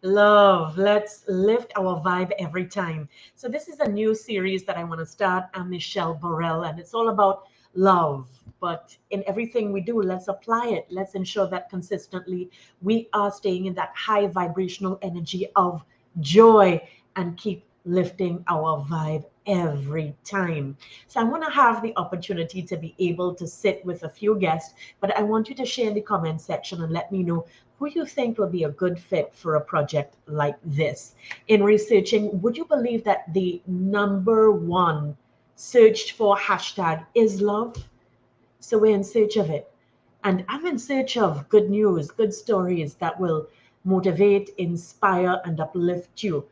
Love. Let's lift our vibe every time. So, this is a new series that I want to start. I'm Michelle Borel, and it's all about love. But in everything we do, let's apply it. Let's ensure that consistently we are staying in that high vibrational energy of joy and keep lifting our vibe every time. So, I want to have the opportunity to be able to sit with a few guests, but I want you to share in the comment section and let me know who you think will be a good fit for a project like this. In researching, would you believe that the number one searched for hashtag is love? So we're in search of it. And I'm in search of good news, good stories that will motivate, inspire, and uplift you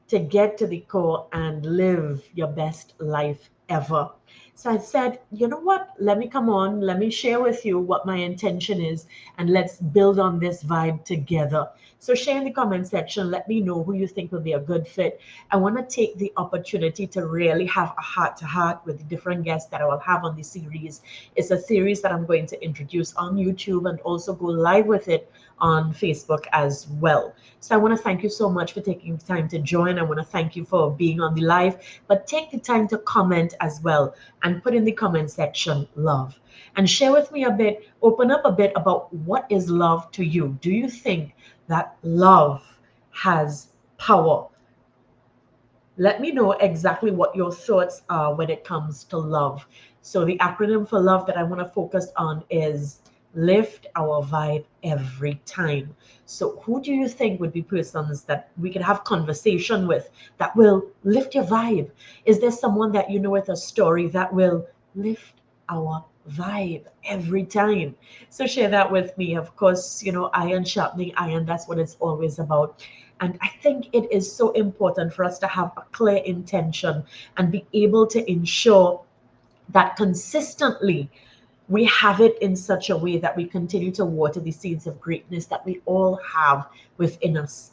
to get to the core and live your best life ever. So I said, you know what? Let me come on, let me share with you what my intention is, and let's build on this vibe together. So share in the comment section, let me know who you think will be a good fit. I want to take the opportunity to really have a heart to heart with the different guests that I will have on the series. It's a series that I'm going to introduce on YouTube and also go live with it on Facebook as well. So I want to thank you so much for taking the time to join. I want to thank you for being on the live, but take the time to comment as well and put in the comment section love and share with me a bit, open up a bit about what is love to you. Do you think that love has power? Let me know exactly what your thoughts are when it comes to love. So, the acronym for love that I want to focus on is lift our vibe every time. So, who do you think would be persons that we could have conversation with that will lift your vibe? Is there someone that you know with a story that will lift our vibe every time? So, share that with me. Of course, iron sharpening iron, that's what it's always about. And I think it is so important for us to have a clear intention and be able to ensure that consistently we have it in such a way that we continue to water the seeds of greatness that we all have within us.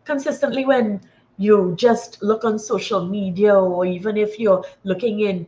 Consistently, when you just look on social media, or even if you're looking in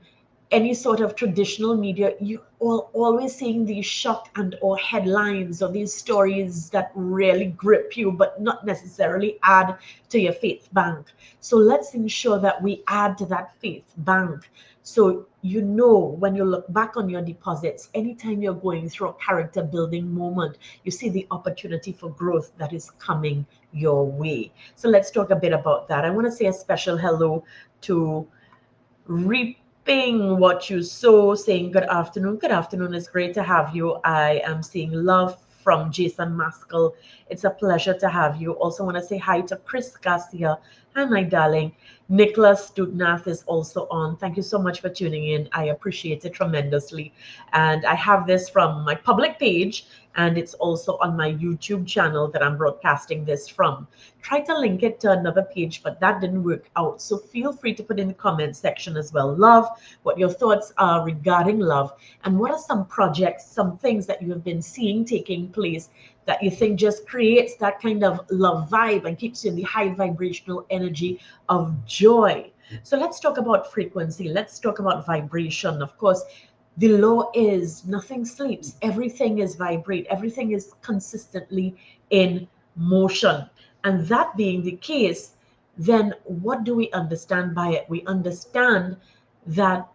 any sort of traditional media, you are always seeing these shock and or headlines or these stories that really grip you, but not necessarily add to your faith bank. So let's ensure that we add to that faith bank. So when you look back on your deposits, anytime you're going through a character building moment, you see the opportunity for growth that is coming your way. So let's talk a bit about that. I want to say a special hello to Reaping What You Sow, saying good afternoon. Good afternoon. It's great to have you. I am seeing love from Jason Maskell. It's a pleasure to have you. Also want to say hi to Chris Garcia. Hi, my darling. Nicholas Dudnath is also on. Thank you so much for tuning in. I appreciate it tremendously. And I have this from my public page, and it's also on my YouTube channel that I'm broadcasting this from. Try to link it to another page, but that didn't work out. So feel free to put in the comment section as well. Love, what your thoughts are regarding love, and what are some projects, some things that you have been seeing taking place that you think just creates that kind of love vibe and keeps you in the high vibrational energy of joy. So let's talk about frequency. Let's talk about vibration. Of course, the law is nothing sleeps. Everything is vibrate. Everything is consistently in motion. And that being the case, then what do we understand by it? We understand that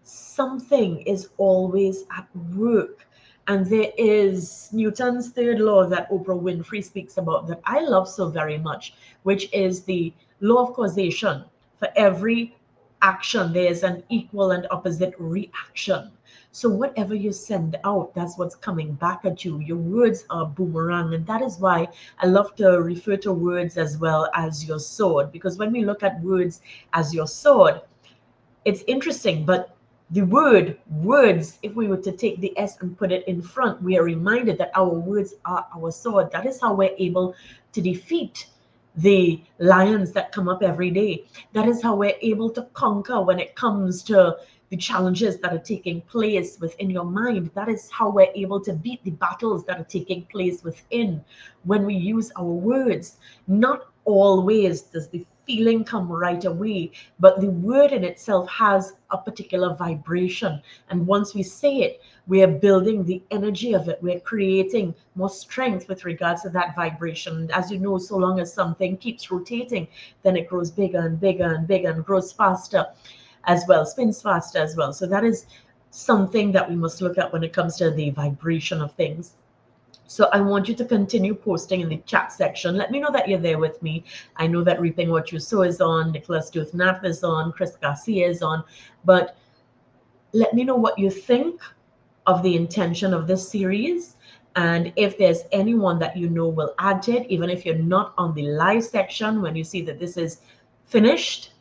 something is always at work. And there is Newton's third law that Oprah Winfrey speaks about that I love so very much, which is the law of causation. For every action, there's an equal and opposite reaction. So whatever you send out, that's what's coming back at you. Your words are boomerang. And that is why I love to refer to words as well as your sword. Because when we look at words as your sword, it's interesting, but the word words, if we were to take the S and put it in front, we are reminded that our words are our sword. That is how we're able to defeat the lions that come up every day. That is how we're able to conquer when it comes to the challenges that are taking place within your mind. That is how we're able to beat the battles that are taking place within when we use our words. Not always does the feeling come right away, but the word in itself has a particular vibration. And once we say it, we are building the energy of it. We're creating more strength with regards to that vibration. And as you know, so long as something keeps rotating, then it grows bigger and bigger and bigger and grows faster as well, spins faster as well. So that is something that we must look at when it comes to the vibration of things. So I want you to continue posting in the chat section. Let me know that you're there with me. I know that Reaping What You Sow is on, Nicholas Duthnath is on, Chris Garcia is on, but let me know what you think of the intention of this series. And if there's anyone that you know will add to it, even if you're not on the live section, when you see that this is finished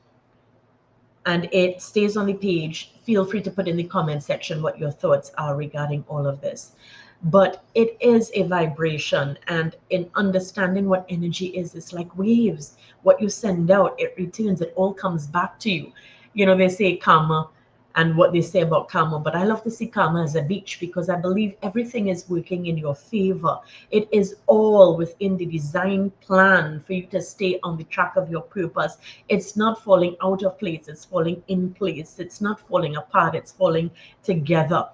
and it stays on the page, feel free to put in the comment section what your thoughts are regarding all of this. But it is a vibration, and in understanding what energy is, it's like waves. What you send out, it returns, it all comes back to you. You know, they say karma and what they say about karma, but I love to see karma as a beach, because I believe everything is working in your favor. It is all within the design plan for you to stay on the track of your purpose. It's not falling out of place, it's falling in place. It's not falling apart, it's falling together.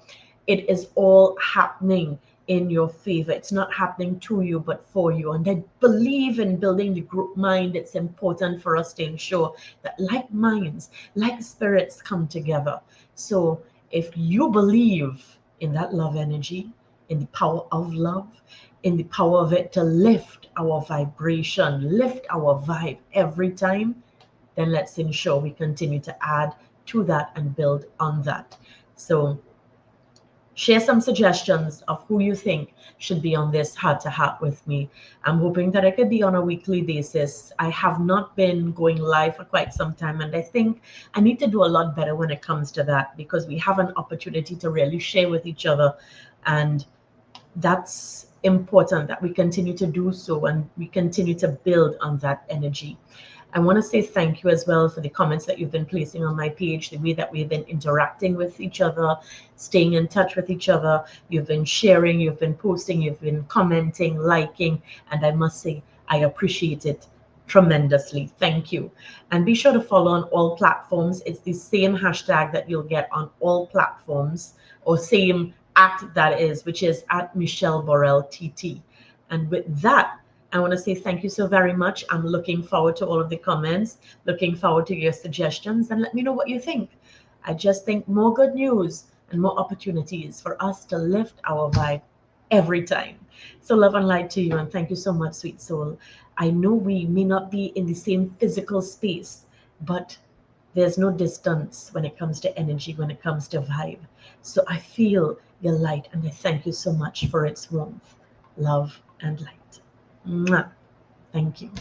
It is all happening in your favor. It's not happening to you, but for you. And I believe in building the group mind. It's important for us to ensure that like minds, like spirits come together. So if you believe in that love energy, in the power of love, in the power of it to lift our vibration, lift our vibe every time, then let's ensure we continue to add to that and build on that. So share some suggestions of who you think should be on this heart to heart with me. I'm hoping that I could be on a weekly basis. I have not been going live for quite some time, and I think I need to do a lot better when it comes to that, because we have an opportunity to really share with each other, and that's important that we continue to do so and we continue to build on that energy. I want to say thank you as well for the comments that you've been placing on my page, the way that we've been interacting with each other, staying in touch with each other. You've been sharing, you've been posting, you've been commenting, liking, and I must say I appreciate it tremendously. Thank you. And be sure to follow on all platforms. It's the same hashtag that you'll get on all platforms, or same at that is, which is at Michelle Borel TT. And with that, I want to say thank you so very much. I'm looking forward to all of the comments, looking forward to your suggestions, and let me know what you think. I just think more good news and more opportunities for us to lift our vibe every time. So love and light to you, and thank you so much, sweet soul. I know we may not be in the same physical space, but there's no distance when it comes to energy, when it comes to vibe. So I feel your light, and I thank you so much for its warmth, love, and light. Mwah. Thank you.